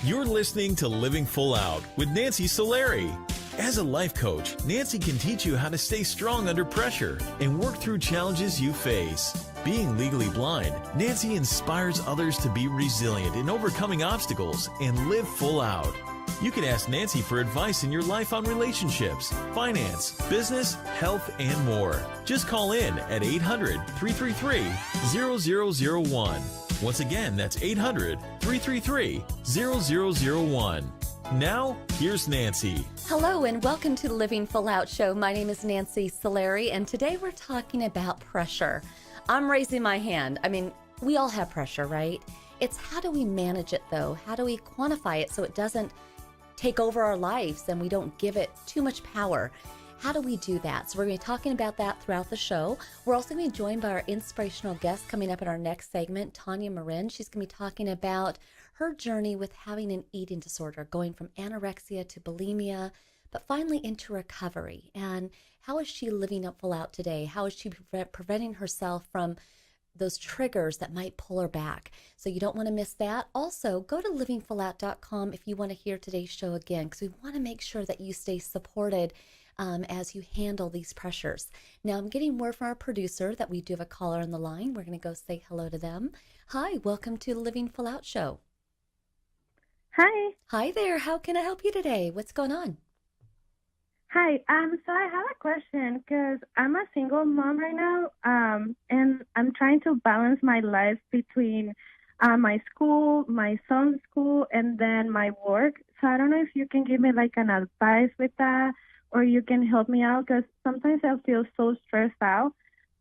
You're listening to Living Full Out with Nancy Solari. As a life coach, Nancy can teach you how to stay strong under pressure and work through challenges you face. Being legally blind, Nancy inspires others to be resilient in overcoming obstacles and live full out. You can ask Nancy for advice in your life on relationships, finance, business, health, and more. Just call in at 800-333-0001. Once again, that's 800-333-0001. Now, here's Nancy. Hello and welcome to the Living Full Out Show. My name is Nancy Solari, and today we're talking about pressure. I'm raising my hand. I mean, we all have pressure, right? It's how do we manage it, though? How do we quantify it so it doesn't take over our lives and we don't give it too much power? How do we do that? So we're going to be talking about that throughout the show. We're also going to be joined by our inspirational guest coming up in our next segment, Tanya Marin. She's going to be talking about her journey with having an eating disorder, going from anorexia to bulimia, but finally into recovery. And how is she living up full out today? How is she preventing herself from those triggers that might pull her back? So you don't want to miss that. Also, go to livingfullout.com if you want to hear today's show again, because we want to make sure that you stay supported as you handle these pressures. Now, I'm getting word from our producer that we do have a caller on the line. We're going to go say hello to them. Hi, welcome to the Living Full Out Show. Hi. Hi there. How can I help you today? What's going on? Hi. So I have a question because I'm a single mom right now, and I'm trying to balance my life between my school, my son's school, and then my work. So I don't know if you can give me like an advice with that, or you can help me out, because sometimes I feel so stressed out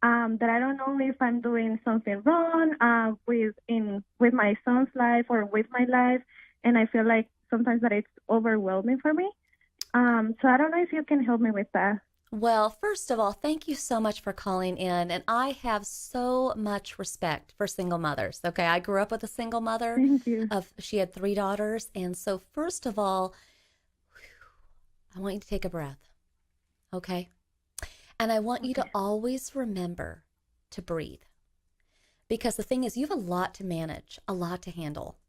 that I don't know if I'm doing something wrong with my son's life or with my life, and I feel like sometimes that it's overwhelming for me. So I don't know if you can help me with that. Well, first of all, thank you so much for calling in. And I have so much respect for single mothers. Okay, I grew up with a single mother. Thank you. She had 3 daughters. And so first of all, I want you to take a breath. Okay? And I want you to always remember to breathe. Because the thing is, you have a lot to manage, a lot to handle.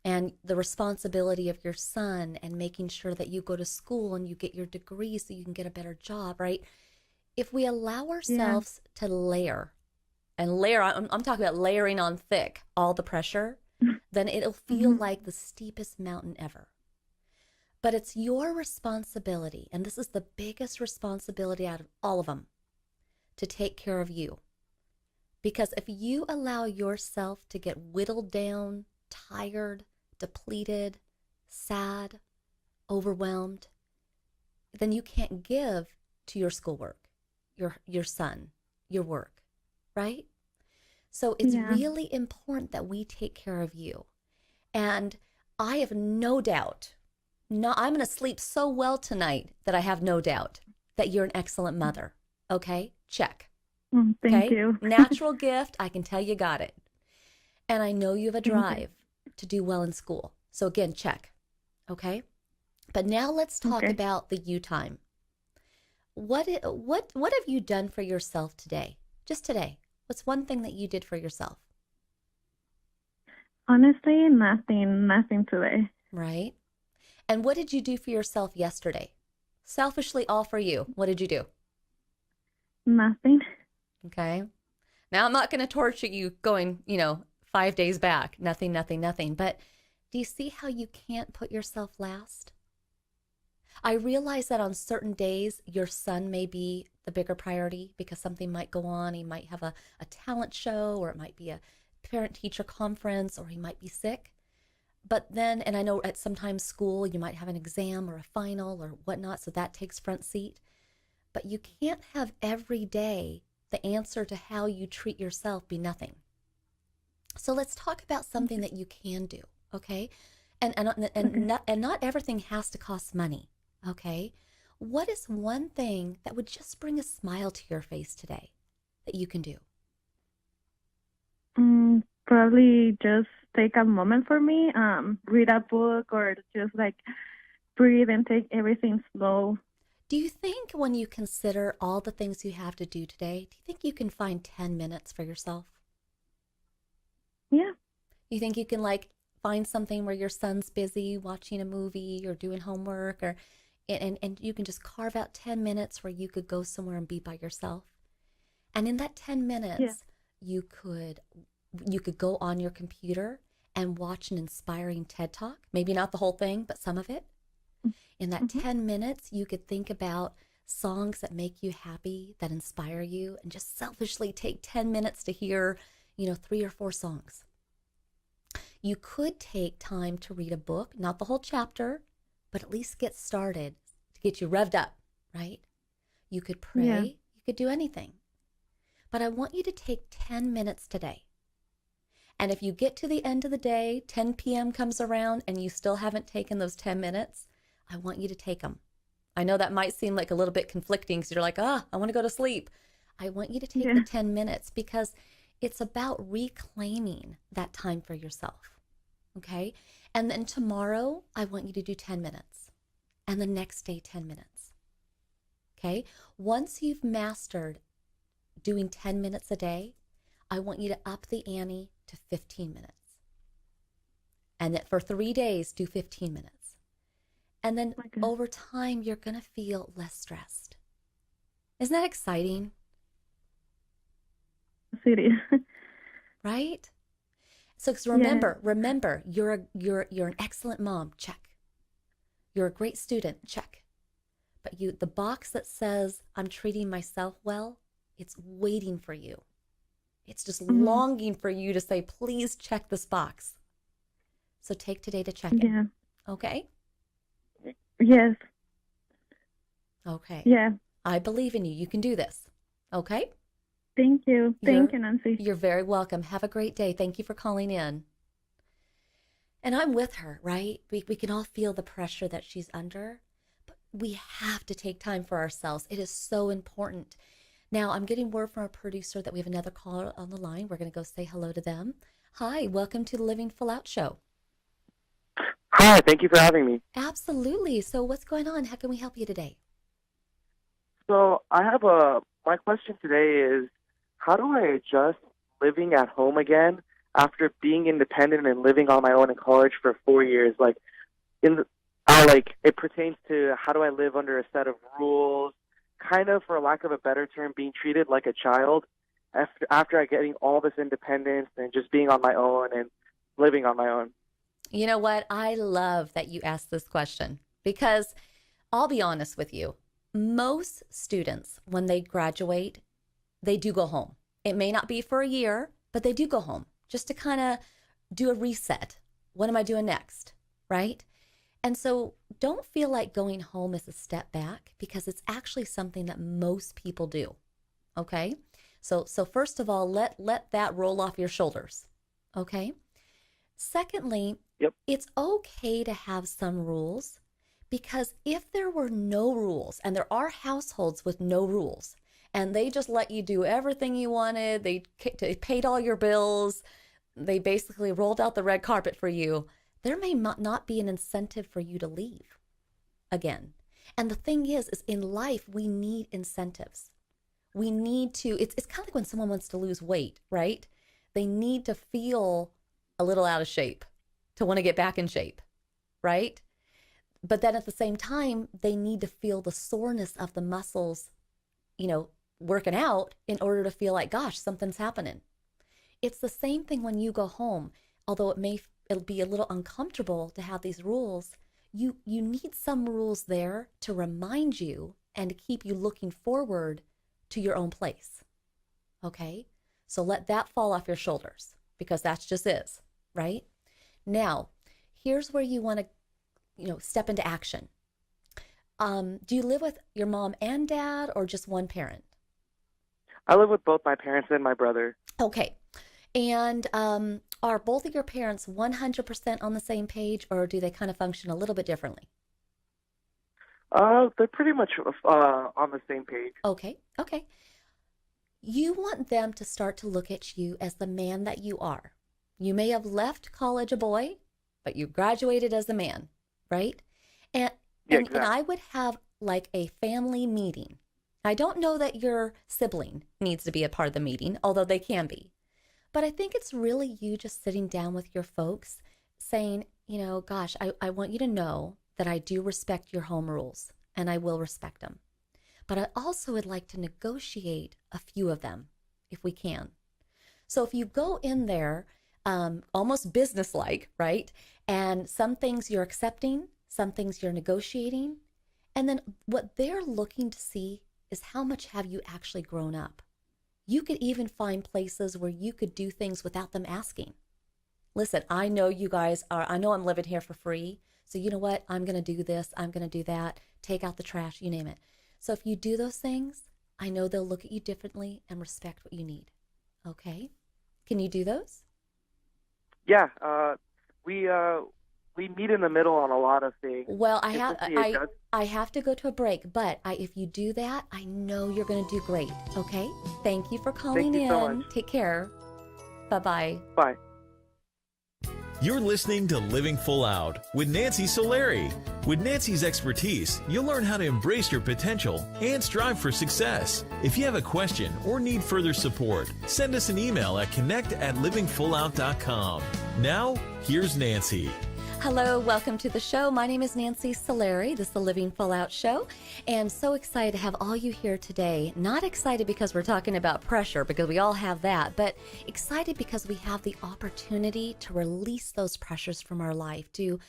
And the responsibility of your son and making sure that you go to school and you get your degree so you can get a better job, right? If we allow ourselves to layer, and layer, I'm talking about layering on thick all the pressure, then it'll feel like the steepest mountain ever. But it's your responsibility, and this is the biggest responsibility out of all of them, to take care of you. Because if you allow yourself to get whittled down, tired, depleted, sad, overwhelmed, then you can't give to your schoolwork, your son, your work, right? So it's really important that we take care of you. And I have no doubt, I'm going to sleep so well tonight that I have no doubt that you're an excellent mother. Okay? Check. Thank you. Natural gift, I can tell you got it. And I know you have a drive to do well in school. So again, check. Okay? But now let's talk about the you time. What have you done for yourself today? Just today. What's one thing that you did for yourself? Honestly, nothing today. Right? And what did you do for yourself yesterday? Selfishly, all for you. What did you do? Nothing. Okay. Now, I'm not going to torture you going, 5 days back. Nothing. But do you see how you can't put yourself last? I realize that on certain days, your son may be the bigger priority because something might go on. He might have a talent show, or it might be a parent-teacher conference, or he might be sick. But then, and I know at sometimes school, you might have an exam or a final or whatnot, so that takes front seat. But you can't have every day the answer to how you treat yourself be nothing. So let's talk about something that you can do, okay? And not everything has to cost money, okay? What is one thing that would just bring a smile to your face today that you can do? Probably just take a moment for me, read a book, or just like breathe and take everything slow. Do you think when you consider all the things you have to do today, do you think you can find 10 minutes for yourself? Yeah. You think you can find something where your son's busy watching a movie or doing homework, or and you can just carve out 10 minutes where you could go somewhere and be by yourself. And in that 10 Yeah. minutes, you could go on your computer and watch an inspiring TED Talk. Maybe not the whole thing, but some of it. In that 10 minutes, you could think about songs that make you happy, that inspire you, and just selfishly take 10 minutes to hear, 3 or 4 songs. You could take time to read a book, not the whole chapter, but at least get started to get you revved up, right? You could pray, Yeah. you could do anything. But I want you to take 10 minutes today. And if you get to the end of the day, 10 p.m. comes around and you still haven't taken those 10 minutes, I want you to take them. I know that might seem like a little bit conflicting because you're like, I want to go to sleep. I want you to take the 10 minutes because it's about reclaiming that time for yourself. Okay? And then tomorrow, I want you to do 10 minutes. And the next day, 10 minutes. Okay? Once you've mastered doing 10 minutes a day, I want you to up the ante to 15 minutes. And that for 3 days, do 15 minutes. And then over time, you're going to feel less stressed. Isn't that exciting? Serious. Right? So 'cause remember, you're an excellent mom, check. You're a great student, check. But the box that says I'm treating myself well, it's waiting for you. It's just longing for you to say, please check this box. So take today to check it. Yeah. Okay? Yes. Okay. Yeah. I believe in you. You can do this. Okay? Thank you. Thank you, Nancy. You're very welcome. Have a great day. Thank you for calling in. And I'm with her, right? We can all feel the pressure that she's under, but we have to take time for ourselves. It is so important. Now, I'm getting word from our producer that we have another caller on the line. We're going to go say hello to them. Hi, welcome to the Living Full Out Show. Hi, thank you for having me. Absolutely. So what's going on? How can we help you today? So my question today is, how do I adjust living at home again after being independent and living on my own in college for 4 years? It pertains to how do I live under a set of rules, kind of, for lack of a better term, being treated like a child after getting all this independence and just being on my own and living on my own. You know what? I love that you asked this question because I'll be honest with you. Most students, when they graduate, they do go home. It may not be for a year, but they do go home just to kind of do a reset. What am I doing next? Right? And so don't feel like going home is a step back because it's actually something that most people do. Okay? So first of all, let that roll off your shoulders. Okay? Secondly, It's okay to have some rules because if there were no rules, and there are households with no rules, and they just let you do everything you wanted, they paid all your bills, they basically rolled out the red carpet for you, there may not be an incentive for you to leave again. And the thing is in life, we need incentives. We need to, it's kind of like when someone wants to lose weight, right? They need to feel a little out of shape to want to get back in shape, right? But then at the same time, they need to feel the soreness of the muscles, working out in order to feel like, gosh, something's happening. It's the same thing when you go home. Although it'll be a little uncomfortable to have these rules, you need some rules there to remind you and to keep you looking forward to your own place. Okay? So let that fall off your shoulders because that's just is, right? Now, here's where you want to, step into action. Do you live with your mom and dad or just one parent? I live with both my parents and my brother. Okay. And are both of your parents 100% on the same page, or do they kind of function a little bit differently? They're pretty much on the same page. Okay. You want them to start to look at you as the man that you are. You may have left college a boy, but you graduated as a man, right? And Exactly. And I would have like a family meeting. I don't know that your sibling needs to be a part of the meeting, although they can be. But I think it's really you just sitting down with your folks, saying, gosh, I want you to know that I do respect your home rules and I will respect them. But I also would like to negotiate a few of them if we can. So if you go in there almost businesslike, right? And some things you're accepting, some things you're negotiating. And then what they're looking to see is how much have you actually grown up? You could even find places where you could do things without them asking. Listen, I know you guys are, I know I'm living here for free. So you know what? I'm going to do this. I'm going to do that. Take out the trash, you name it. So if you do those things, I know they'll look at you differently and respect what you need. Okay? Can you do those? Yeah, we meet in the middle on a lot of things. Well, I have to go to a break, but if you do that, I know you're going to do great. Okay? Thank you for calling in. So much. Take care. Bye-bye. Bye. You're listening to Living Full Out with Nancy Solari. With Nancy's expertise, you'll learn how to embrace your potential and strive for success. If you have a question or need further support, send us an email at connect@livingfullout.com. Now, here's Nancy. Hello, welcome to the show. My name is Nancy Solari. This is the Living Full Out Show. And so excited to have all you here today. Not excited because we're talking about pressure, because we all have that, but excited because we have the opportunity to release those pressures from our life, to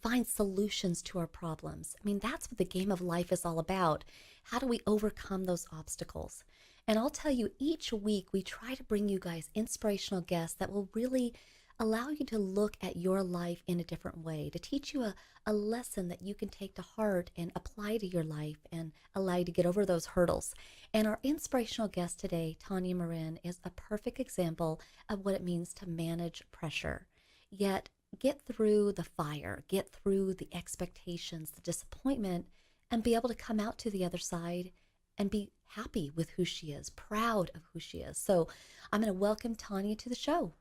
find solutions to our problems. I mean, that's what the game of life is all about. How do we overcome those obstacles? And I'll tell you, each week we try to bring you guys inspirational guests that will really allow you to look at your life in a different way, to teach you a lesson that you can take to heart and apply to your life and allow you to get over those hurdles. And our inspirational guest today, Tanya Marin, is a perfect example of what it means to manage pressure, yet get through the fire, get through the expectations, the disappointment, and be able to come out to the other side and be happy with who she is, proud of who she is. So I'm going to welcome Tanya to the show.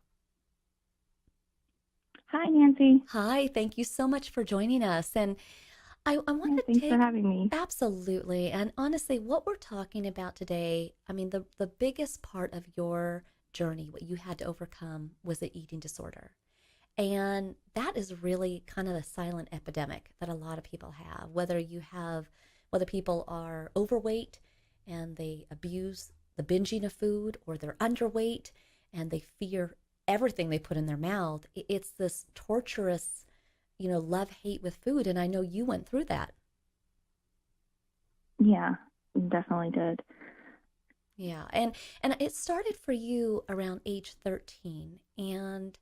Hi, Nancy. Hi, thank you so much for joining us. And I wanted to Thanks for having me. Absolutely. And honestly, what we're talking about today, I mean, the biggest part of your journey, what you had to overcome, was an eating disorder. And that is really kind of a silent epidemic that a lot of people have, whether people are overweight and they abuse the binging of food, or they're underweight and they fear everything they put in their mouth. It's this torturous, love-hate with food. And I know you went through that. Yeah, definitely did. Yeah. And it started for you around age 13. And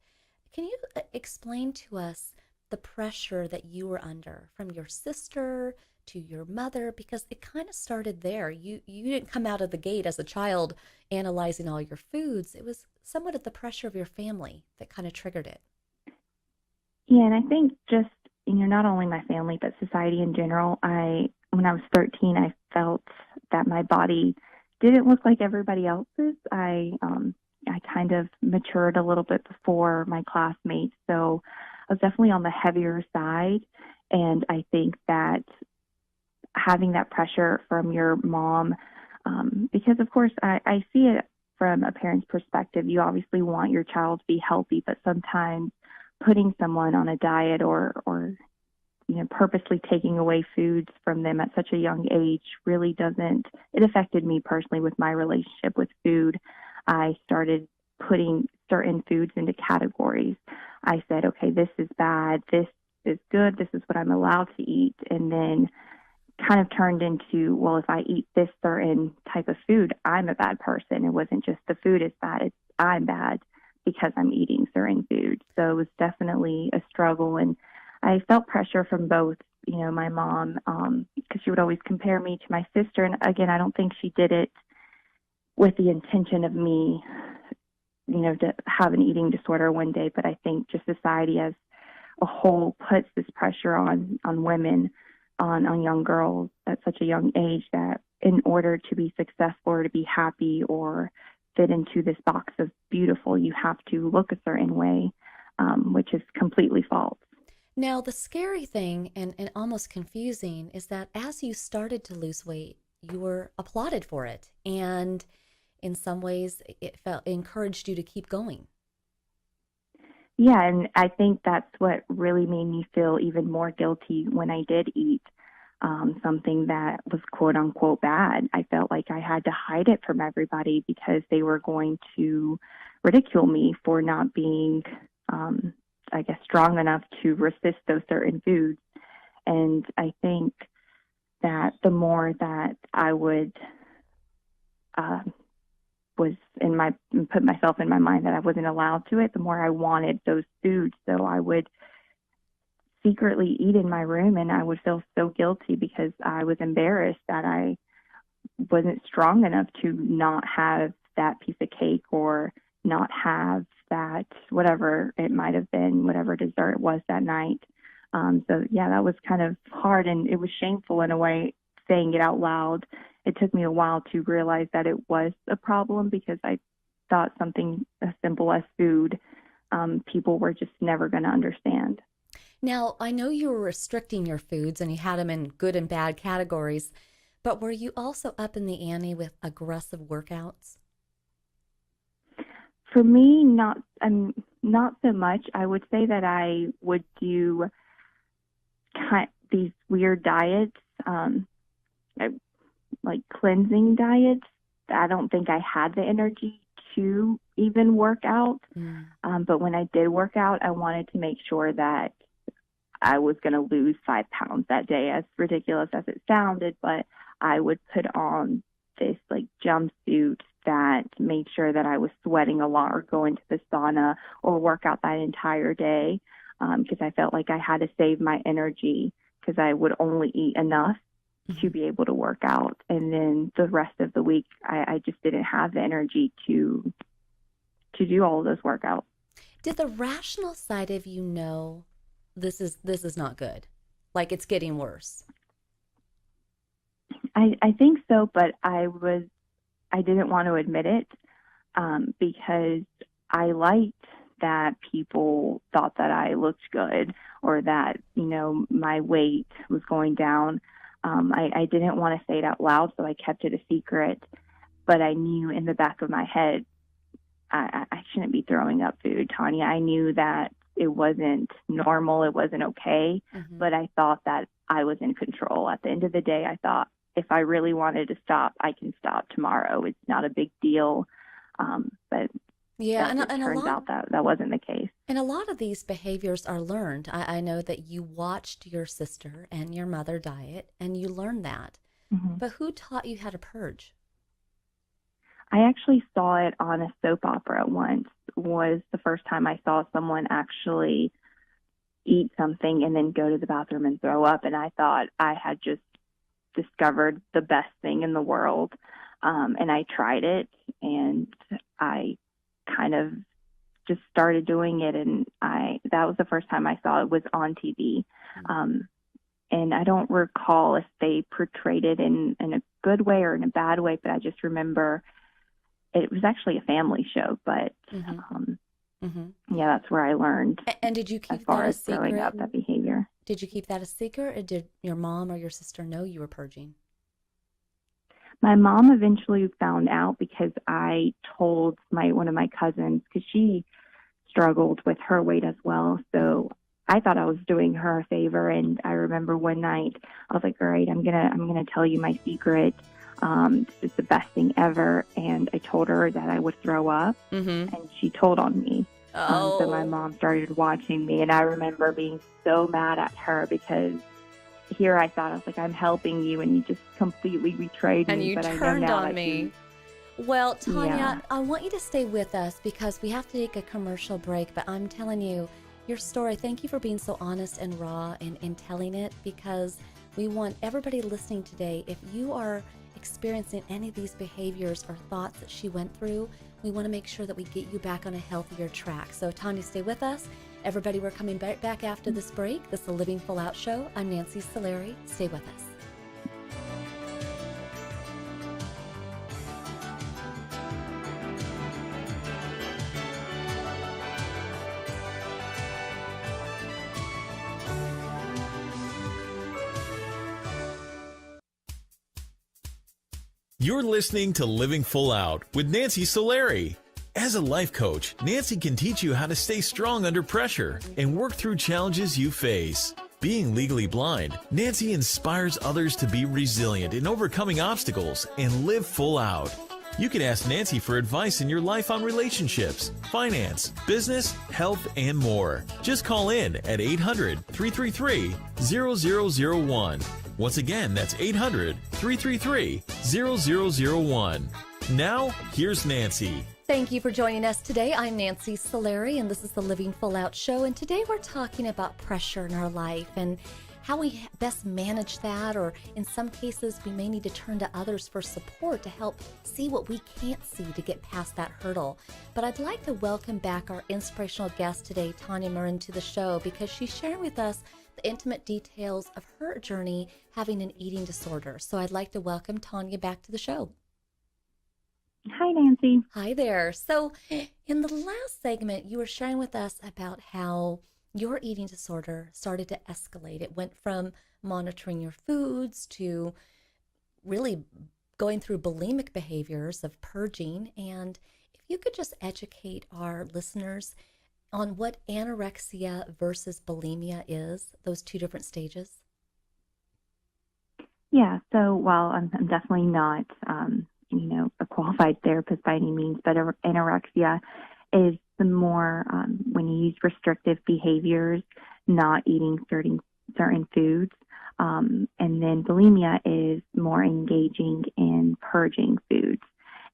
can you explain to us the pressure that you were under from your sister to your mother? Because it kind of started there. You didn't come out of the gate as a child analyzing all your foods. It was somewhat of the pressure of your family that kind of triggered it. Yeah, and I think just, not only my family, but society in general. When I was 13, I felt that my body didn't look like everybody else's. I kind of matured a little bit before my classmates, so I was definitely on the heavier side. And I think that having that pressure from your mom, because of course I see it from a parent's perspective. You obviously want your child to be healthy, but sometimes putting someone on a diet or purposely taking away foods from them at such a young age really it affected me personally with my relationship with food. I started putting certain foods into categories. I said, okay, this is bad, this is good, this is what I'm allowed to eat. And then kind of turned into, well, if I eat this certain type of food, I'm a bad person. It wasn't just the food is bad, it's I'm bad because I'm eating certain food. So it was definitely a struggle. And I felt pressure from both, my mom, because she would always compare me to my sister. And again, I don't think she did it with the intention of me, to have an eating disorder one day. But I think just society as a whole puts this pressure on women, on young girls at such a young age, that in order to be successful or to be happy or fit into this box of beautiful, you have to look a certain way, which is completely false. Now, the scary thing and almost confusing is that as you started to lose weight, you were applauded for it. And in some ways, it encouraged you to keep going. Yeah, and I think that's what really made me feel even more guilty when I did eat something that was quote unquote bad. I felt like I had to hide it from everybody because they were going to ridicule me for not being, I guess, strong enough to resist those certain foods. And I think that the more that I would put myself in my mind that I wasn't allowed to it, the more I wanted those foods. So I would secretly eat in my room, and I would feel so guilty because I was embarrassed that I wasn't strong enough to not have that piece of cake or not have that, whatever it might have been, whatever dessert it was that night. So yeah, that was kind of hard, and it was shameful in a way saying it out loud. It took me a while to realize that it was a problem because I thought something as simple as food, people were just never going to understand. Now, I know you were restricting your foods and you had them in good and bad categories, but were you also up in the ante with aggressive workouts? For me, not so much. I would say that I would do these weird diets, like cleansing diets. I don't think I had the energy to even work out. But when I did work out, I wanted to make sure that I was going to lose 5 pounds that day, as ridiculous as it sounded. But I would put on this like jumpsuit that made sure that I was sweating a lot or going to the sauna or work out that entire day, because I felt like I had to save my energy because I would only eat enough to be able to work out. And then the rest of the week, I just didn't have the energy to do all of those workouts. Did the rational side of you know this is not good? Like it's getting worse? I think so, but I didn't want to admit it because I liked that people thought that I looked good or that, my weight was going down. I didn't want to say it out loud, so I kept it a secret. But I knew in the back of my head, I shouldn't be throwing up food, Tanya. I knew that it wasn't normal, it wasn't okay, but I thought that I was in control. At the end of the day, I thought if I really wanted to stop, I can stop tomorrow. It's not a big deal. But yeah, and it turns out that wasn't the case. And a lot of these behaviors are learned. I know that you watched your sister and your mother diet, and you learned that. But who taught you how to purge? I actually saw it on a soap opera once. Was the first time I saw someone actually eat something and then go to the bathroom and throw up. And I thought I had just discovered the best thing in the world. And I tried it, and I kind of just started doing it. And that was the first time I saw it was on TV. And I don't recall if they portrayed it in a good way or in a bad way, but I just remember it was actually a family show, but yeah, that's where I learned. And did you keep as far that a as throwing secret? up that behavior. Did you keep that a secret, or did your mom or your sister know you were purging? My mom eventually found out because I told one of my cousins, because she struggled with her weight as well. So I thought I was doing her a favor, and I remember one night I was like, "All right, I'm gonna tell you my secret. It's the best thing ever." And I told her that I would throw up, and she told on me. So my mom started watching me, and I remember being so mad at her because here I thought, I was like, I'm helping you, and you just completely betrayed me. And you but turned I know now on me. Well, Tanya, Yeah. I want you to stay with us because we have to take a commercial break, but I'm telling you, your story, thank you for being so honest and raw in telling it, because we want everybody listening today, if you are experiencing any of these behaviors or thoughts that she went through, we want to make sure that we get you back on a healthier track. So Tanya, stay with us. Everybody, we're coming back after this break. This is the Living Full Out Show. I'm Nancy Solari. Stay with us. You're listening to Living Full Out with Nancy Solari. As a life coach, Nancy can teach you how to stay strong under pressure and work through challenges you face. Being legally blind, Nancy inspires others to be resilient in overcoming obstacles and live full out. You can ask Nancy for advice in your life on relationships, finance, business, health, and more. Just call in at 800-333-0001. Once again, that's 800-333-0001. Now, here's Nancy. Thank you for joining us today. I'm Nancy Solari, and this is the Living Full Out Show. And today we're talking about pressure in our life and how we best manage that, or in some cases, we may need to turn to others for support to help see what we can't see to get past that hurdle. But I'd like to welcome back our inspirational guest today, Tanya Marin, to the show because she's sharing with us the intimate details of her journey having an eating disorder. So I'd like to welcome Tanya back to the show. Hi, Nancy. Hi there. So in the last segment, you were sharing with us about how your eating disorder started to escalate. It went from monitoring your foods to really going through bulimic behaviors of purging. And if you could just educate our listeners on what anorexia versus bulimia is, those two different stages. Yeah, so while I'm definitely not, a qualified therapist by any means, but anorexia is the more when you use restrictive behaviors, not eating certain foods. And then bulimia is more engaging in purging foods.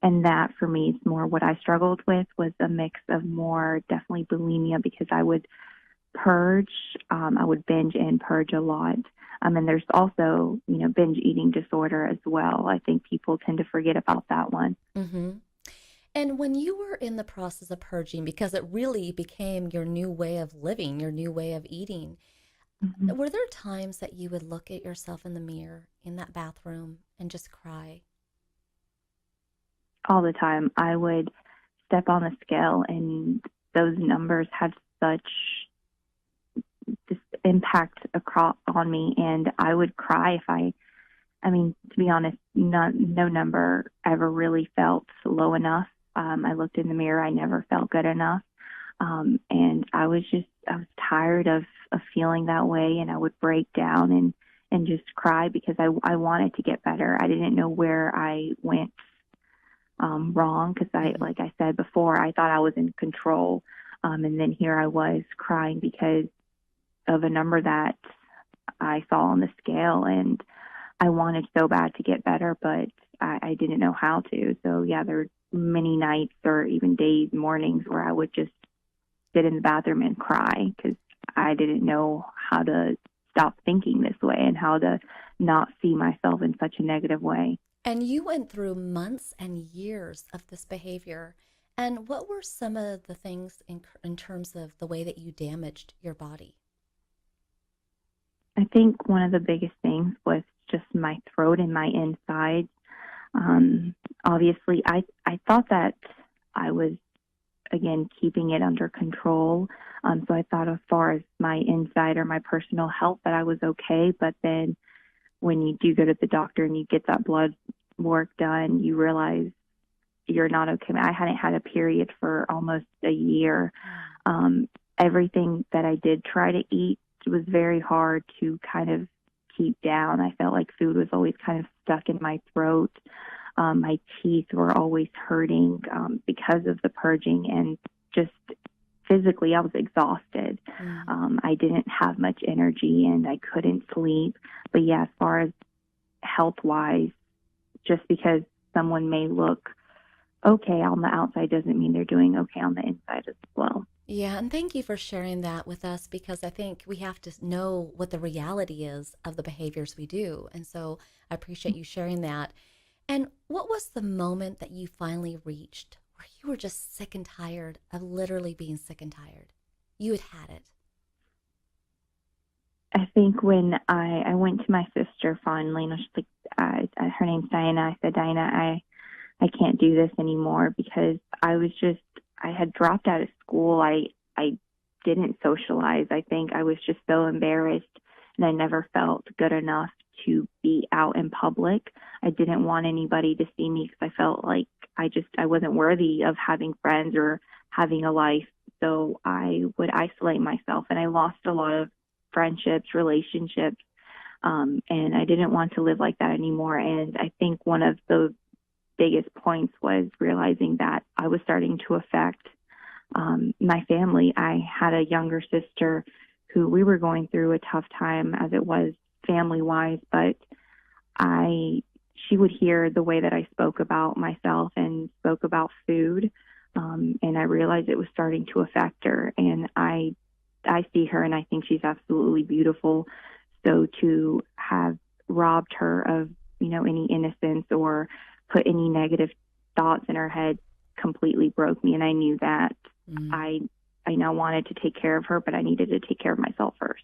And that for me is more what I struggled with, was a mix of more definitely bulimia, because I would purge, I would binge and purge a lot. And there's also, binge eating disorder as well. I think people tend to forget about that one. Mm-hmm. And when you were in the process of purging, because it really became your new way of living, your new way of eating, Mm-hmm. were there times that you would look at yourself in the mirror in that bathroom and just cry? All the time. I would step on the scale, and those numbers had such this impact on me, and I would cry if to be honest, no number ever really felt low enough. I looked in the mirror, I never felt good enough. And I was tired of feeling that way, and I would break down and just cry because I wanted to get better. I didn't know where I went wrong, because like I said before, I thought I was in control. And then here I was crying because of a number that I saw on the scale, and I wanted so bad to get better, but I didn't know how to. So yeah, there were many nights or even days, mornings, where I would just sit in the bathroom and cry because I didn't know how to stop thinking this way and how to not see myself in such a negative way. And you went through months and years of this behavior. And what were some of the things in terms of the way that you damaged your body? I think one of the biggest things was just my throat and my insides. Obviously, I thought that I was, again, keeping it under control. So I thought as far as my inside or my personal health that I was okay. But then when you do go to the doctor and you get that blood work done, you realize you're not okay. I hadn't had a period for almost a year. Everything that I did try to eat was very hard to kind of keep down. I felt like food was always kind of stuck in my throat. My teeth were always hurting because of the purging, and just physically I was exhausted. I didn't have much energy and I couldn't sleep. But yeah, as far as health-wise, just because someone may look okay on the outside doesn't mean they're doing okay on the inside as well. Yeah, and thank you for sharing that with us, because I think we have to know what the reality is of the behaviors we do. And so I appreciate you sharing that. And what was the moment that you finally reached where you were just sick and tired of literally being sick and tired? You had it. I think when I went to my sister finally, and I was just like, her name's Diana. I said, Diana, I can't do this anymore, because I had dropped out of school. I didn't socialize. I think I was just so embarrassed, and I never felt good enough to be out in public. I didn't want anybody to see me because I felt like I wasn't worthy of having friends or having a life. So I would isolate myself, and I lost a lot of friendships, relationships. And I didn't want to live like that anymore. And I think one of the biggest points was realizing that I was starting to affect my family. I had a younger sister who we were going through a tough time as it was family-wise, but she would hear the way that I spoke about myself and spoke about food, and I realized it was starting to affect her. And I see her, and I think she's absolutely beautiful. So to have robbed her of, any innocence or put any negative thoughts in her head completely broke me. And I knew that I now wanted to take care of her, but I needed to take care of myself first.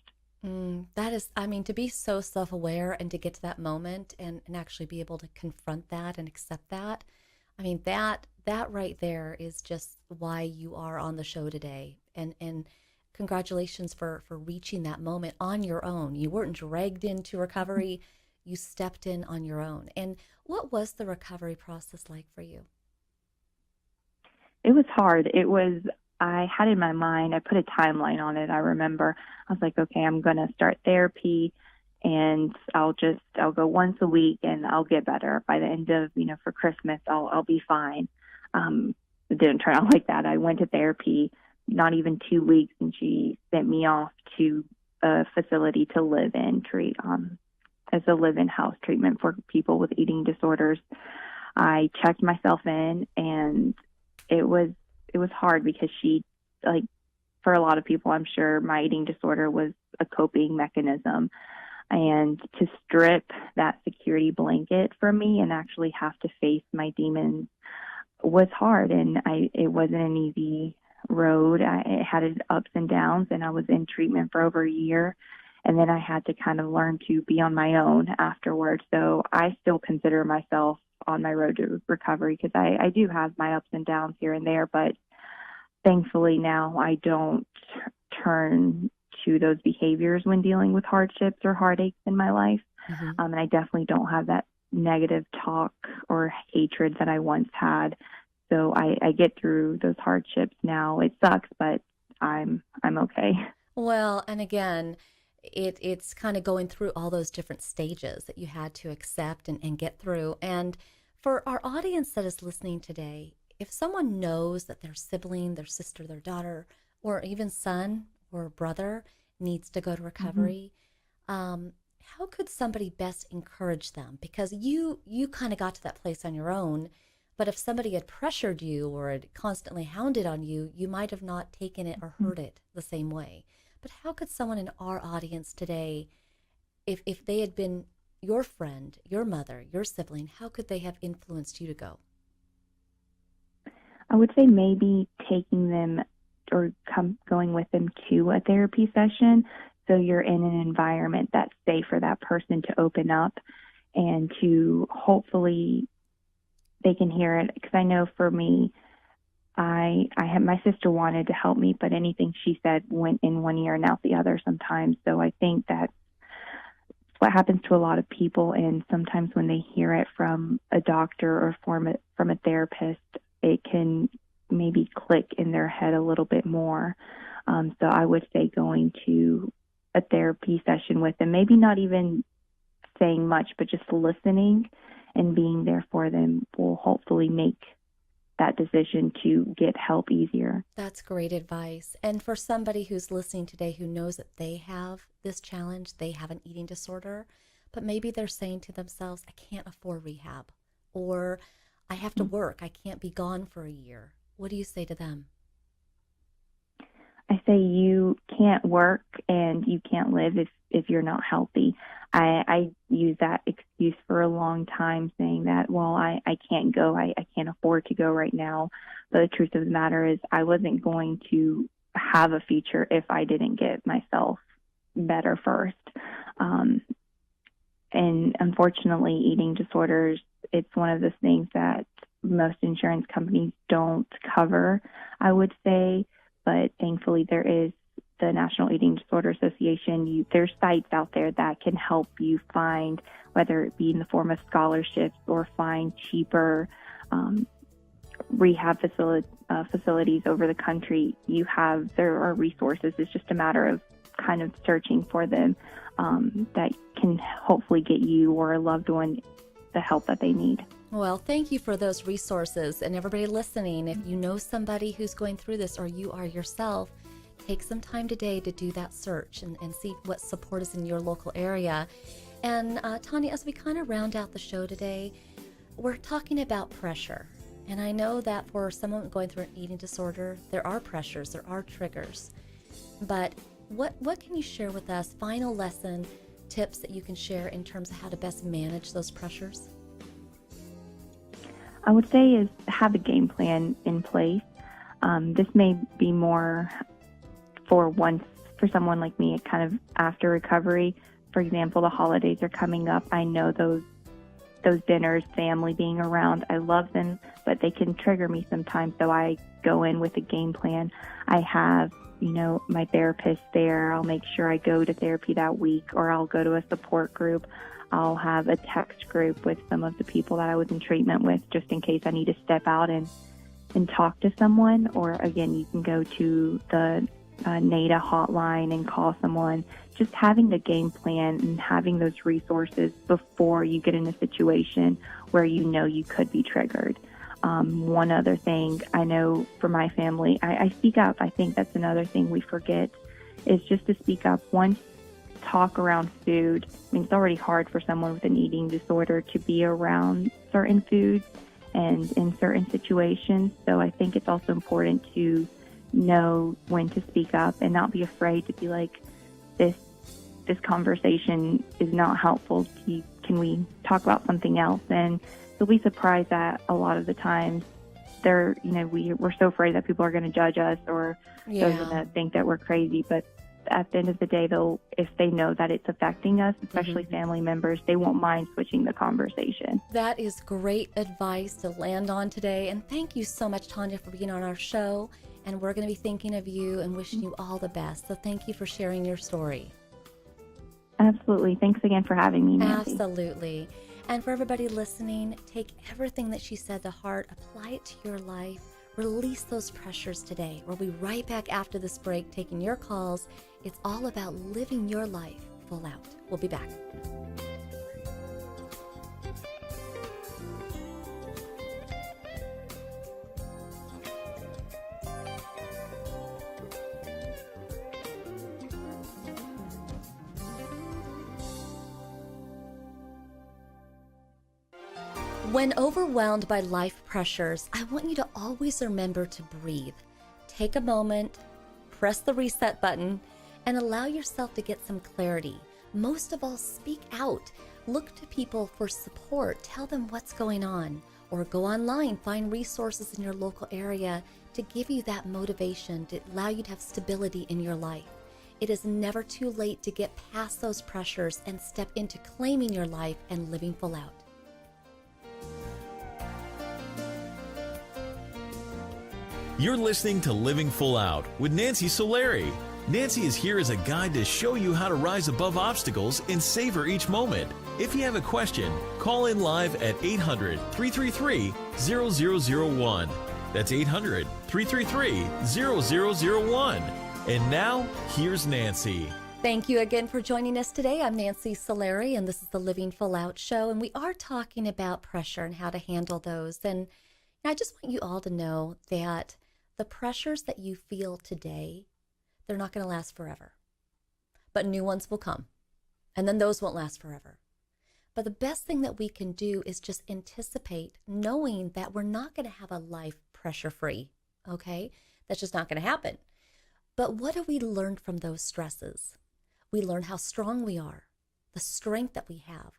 That is, to be so self-aware and to get to that moment and actually be able to confront that and accept that. That right there is just why you are on the show today. And congratulations for reaching that moment on your own. You weren't dragged into recovery. You stepped in on your own. And what was the recovery process like for you? It was hard. I had in my mind, I put a timeline on it. I remember I was like, okay, I'm going to start therapy, and I'll go once a week and I'll get better. By the end of, for Christmas, I'll be fine. It didn't turn out like that. I went to therapy not even 2 weeks, and she sent me off to a facility to live in, treat as a live-in house treatment for people with eating disorders. I checked myself in, and it was hard because for a lot of people, I'm sure my eating disorder was a coping mechanism. And to strip that security blanket from me and actually have to face my demons was hard. And it wasn't an easy road. It had its ups and downs, and I was in treatment for over a year. And then I had to kind of learn to be on my own afterwards. So I still consider myself on my road to recovery because I do have my ups and downs here and there, but thankfully now I don't turn to those behaviors when dealing with hardships or heartaches in my life. And I definitely don't have that negative talk or hatred that I once had. So I get through those hardships now. It sucks, but I'm okay. Well, and again, it's kind of going through all those different stages that you had to accept and get through. And for our audience that is listening today, if someone knows that their sibling, their sister, their daughter, or even son or brother needs to go to recovery, how could somebody best encourage them? Because you kind of got to that place on your own, but if somebody had pressured you or had constantly hounded on you, you might have not taken it or heard it the same way. But how could someone in our audience today, if they had been your friend, your mother, your sibling, how could they have influenced you to go? I would say maybe taking them or going with them to a therapy session, so you're in an environment that's safe for that person to open up and to hopefully they can hear it. Because I know for me, I had my sister wanted to help me, but anything she said went in one ear and out the other sometimes. So I think that's what happens to a lot of people. And sometimes when they hear it from a doctor or from a therapist, it can maybe click in their head a little bit more. So I would say going to a therapy session with them, maybe not even saying much, but just listening and being there for them will hopefully make that decision to get help easier. That's great advice. And for somebody who's listening today who knows that they have this challenge, they have an eating disorder, but maybe they're saying to themselves, I can't afford rehab, or I have to work, I can't be gone for a year. What do you say to them? I say you can't work and you can't live if you're not healthy. I use that excuse for a long time, saying that, well, I can't go. I can't afford to go right now. But the truth of the matter is I wasn't going to have a future if I didn't get myself better first. And unfortunately, eating disorders, it's one of those things that most insurance companies don't cover, I would say. But thankfully, there is the National Eating Disorder Association. There's sites out there that can help you find, whether it be in the form of scholarships or find cheaper rehab facilities over the country, there are resources. It's just a matter of kind of searching for them that can hopefully get you or a loved one the help that they need. Well, thank you for those resources. And everybody listening, if you know somebody who's going through this or you are yourself, take some time today to do that search and see what support is in your local area. And Tanya, as we kind of round out the show today, we're talking about pressure. And I know that for someone going through an eating disorder, there are pressures, there are triggers. But what can you share with us, final lesson, tips that you can share in terms of how to best manage those pressures? I would say is have a game plan in place. This may be more for someone like me, kind of after recovery. For example, the holidays are coming up. I know those dinners, family being around, I love them, but they can trigger me sometimes. So I go in with a game plan. I have, my therapist there. I'll make sure I go to therapy that week, or I'll go to a support group. I'll have a text group with some of the people that I was in treatment with, just in case I need to step out and talk to someone. Or again, you can go to the NADA hotline and call someone. Just having the game plan and having those resources before you get in a situation where you could be triggered. One other thing, I know for my family, I speak up. I think that's another thing we forget, is just to speak up. Once talk around food, it's already hard for someone with an eating disorder to be around certain foods and in certain situations. So I think it's also important to know when to speak up and not be afraid to be like, this conversation is not helpful. Can we talk about something else? And you'll be surprised that a lot of the times we're so afraid that people are going to judge us or they're going to think that we're crazy. But at the end of the day, if they know that it's affecting us, especially family members, they won't mind switching the conversation. That is great advice to land on today. And thank you so much, Tanya, for being on our show. And we're going to be thinking of you and wishing you all the best. So thank you for sharing your story. Absolutely. Thanks again for having me, Nancy. Absolutely. And for everybody listening, take everything that she said to heart, apply it to your life, release those pressures today. We'll be right back after this break, taking your calls. It's all about living your life full out. We'll be back. When overwhelmed by life pressures, I want you to always remember to breathe. Take a moment, press the reset button, and allow yourself to get some clarity. Most of all, speak out. Look to people for support. Tell them what's going on. Or go online, find resources in your local area to give you that motivation, to allow you to have stability in your life. It is never too late to get past those pressures and step into claiming your life and living full out. You're listening to Living Full Out with Nancy Solari. Nancy is here as a guide to show you how to rise above obstacles and savor each moment. If you have a question, call in live at 800-333-0001. That's 800-333-0001. And now, here's Nancy. Thank you again for joining us today. I'm Nancy Solari, and this is the Living Full Out show. And we are talking about pressure and how to handle those. And I just want you all to know that the pressures that you feel today, they're not going to last forever. But new ones will come. And then those won't last forever. But the best thing that we can do is just anticipate, knowing that we're not going to have a life pressure-free, okay? That's just not going to happen. But what do we learn from those stresses? We learn how strong we are, the strength that we have,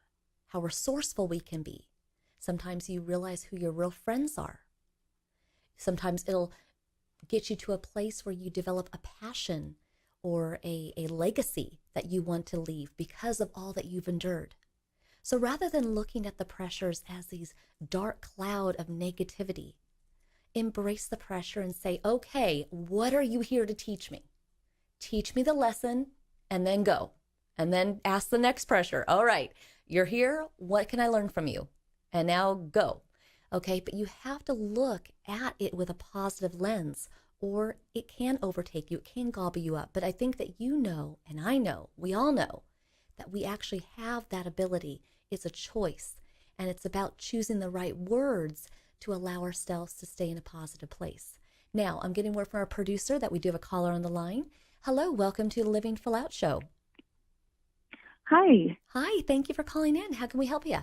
how resourceful we can be. Sometimes you realize who your real friends are. Sometimes it'll get you to a place where you develop a passion or a legacy that you want to leave because of all that you've endured. So rather than looking at the pressures as these dark cloud of negativity, embrace the pressure and say, okay, what are you here to teach me? Teach me the lesson and then go. And then ask the next pressure. All right, you're here. What can I learn from you? And now go. Okay, but you have to look at it with a positive lens, or it can overtake you, it can gobble you up. But I think that you know, and I know, we all know, that we actually have that ability. It's a choice, and it's about choosing the right words to allow ourselves to stay in a positive place. Now, I'm getting word from our producer that we do have a caller on the line. Hello, welcome to the Living Full Out Show. Hi. Hi, thank you for calling in. How can we help you?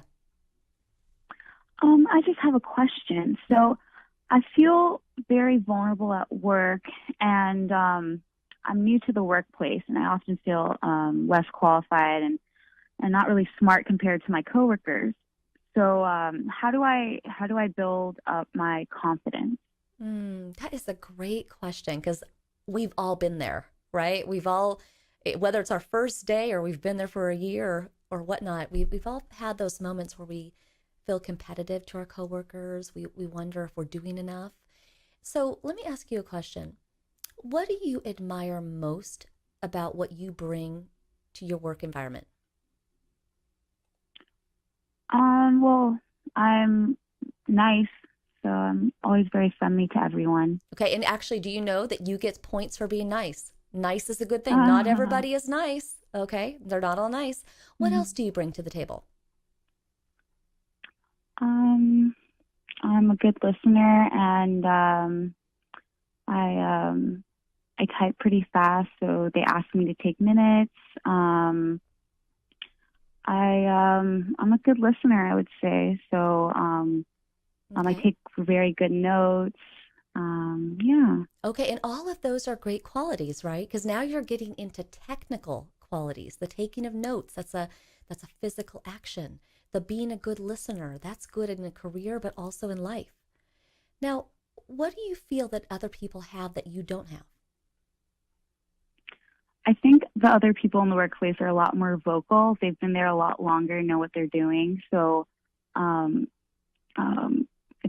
I just have a question. So I feel very vulnerable at work, and I'm new to the workplace, and I often feel less qualified and not really smart compared to my coworkers. So how do I build up my confidence? That is a great question, because we've all been there, right? We've all, whether it's our first day or we've been there for a year or whatnot, we've all had those moments where we feel competitive to our coworkers. We wonder if we're doing enough. So let me ask you a question. What do you admire most about what you bring to your work environment? Well, I'm nice, so I'm always very friendly to everyone. Okay, and actually, do you know that you get points for being nice? Nice is a good thing. Not everybody is nice, okay? They're not all nice. What else do you bring to the table? I'm a good listener, and I type pretty fast, so they ask me to take minutes. I'm a good listener, I would say. So I take very good notes. Yeah. Okay, and all of those are great qualities, right? Because now you're getting into technical qualities. The taking of notes, that's a physical action. The being a good listener, that's good in a career, but also in life. Now, what do you feel that other people have that you don't have? I think the other people in the workplace are a lot more vocal. They've been there a lot longer, know what they're doing. So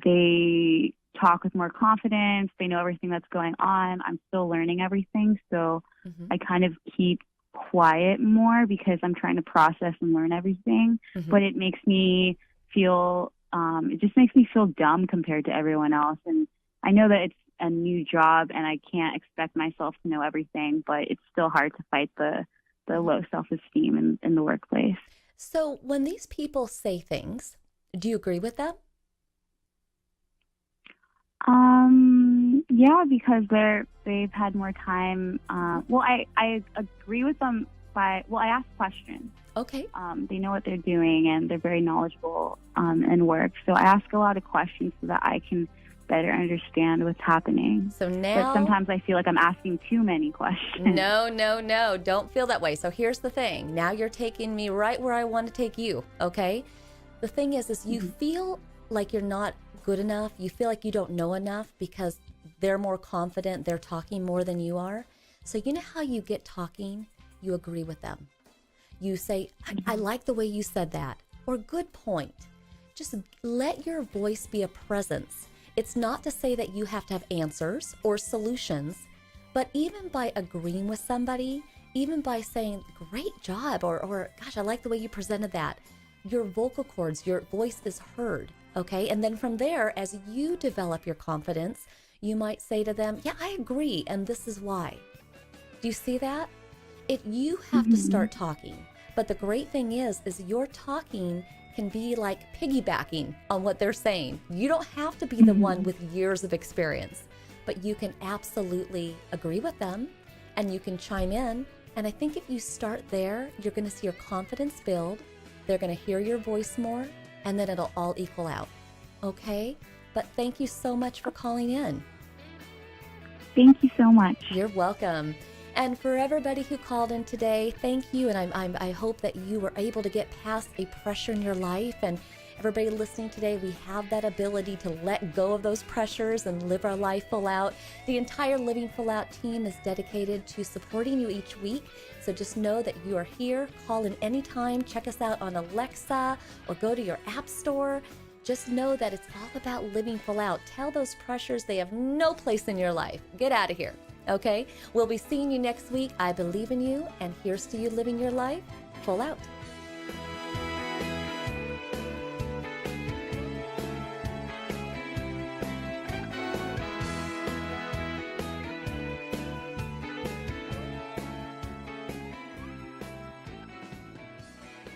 they talk with more confidence. They know everything that's going on. I'm still learning everything. So I kind of keep quiet more because I'm trying to process and learn everything. But it makes me feel, it just makes me feel dumb compared to everyone else. And I know that it's a new job and I can't expect myself to know everything, but it's still hard to fight the low self-esteem in the workplace. So when these people say things, do you agree with them? Yeah, because they've had more time. Well, I agree with them I ask questions. Okay. They know what they're doing and they're very knowledgeable in work. So I ask a lot of questions so that I can better understand what's happening. So now, but sometimes I feel like I'm asking too many questions. No, don't feel that way. So here's the thing. Now you're taking me right where I want to take you, okay? The thing is you feel like you're not good enough. You feel like you don't know enough because they're more confident. They're talking more than you are. So you know how you get talking? You agree with them. You say, I like the way you said that, or good point. Just let your voice be a presence. It's not to say that you have to have answers or solutions, but even by agreeing with somebody, even by saying, great job, or gosh, I like the way you presented that, your vocal cords, your voice is heard, okay? And then from there, as you develop your confidence, you might say to them, yeah, I agree, and this is why. Do you see that? You have to start talking. But the great thing is your talking can be like piggybacking on what they're saying. You don't have to be the one with years of experience, but you can absolutely agree with them and you can chime in. And I think if you start there, you're going to see your confidence build. They're going to hear your voice more, and then it'll all equal out. Okay? But thank you so much for calling in. Thank you so much. You're welcome. And for everybody who called in today, thank you. And I hope that you were able to get past a pressure in your life. And everybody listening today, we have that ability to let go of those pressures and live our life full out. The entire Living Full Out team is dedicated to supporting you each week. So just know that you are here. Call in anytime. Check us out on Alexa or go to your app store. Just know that it's all about living full out. Tell those pressures they have no place in your life. Get out of here. Okay? We'll be seeing you next week. I believe in you, and here's to you living your life full out.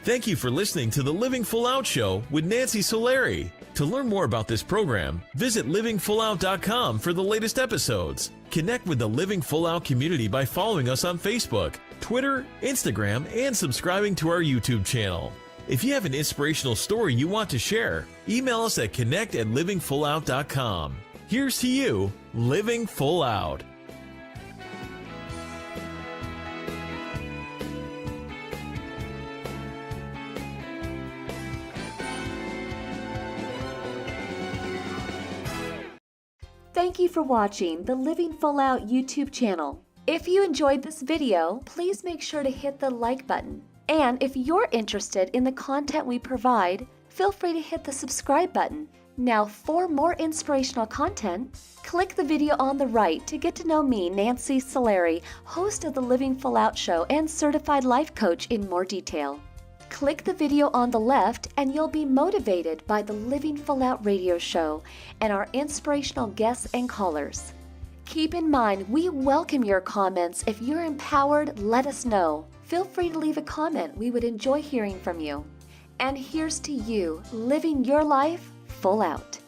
Thank you for listening to the Living Full Out Show with Nancy Solari. To learn more about this program, visit livingfullout.com for the latest episodes. Connect with the Living Full Out community by following us on Facebook, Twitter, Instagram, and subscribing to our YouTube channel. If you have an inspirational story you want to share, email us at connect@livingfullout.com. Here's to you, living full out. Thank you for watching the Living Full Out YouTube channel. If you enjoyed this video, please make sure to hit the like button. And if you're interested in the content we provide, feel free to hit the subscribe button. Now, for more inspirational content, click the video on the right to get to know me, Nancy Solari, host of the Living Full Out Show and certified life coach, in more detail. Click the video on the left and you'll be motivated by the Living Full Out radio show and our inspirational guests and callers. Keep in mind, we welcome your comments. If you're empowered, let us know. Feel free to leave a comment. We would enjoy hearing from you. And here's to you, living your life full out.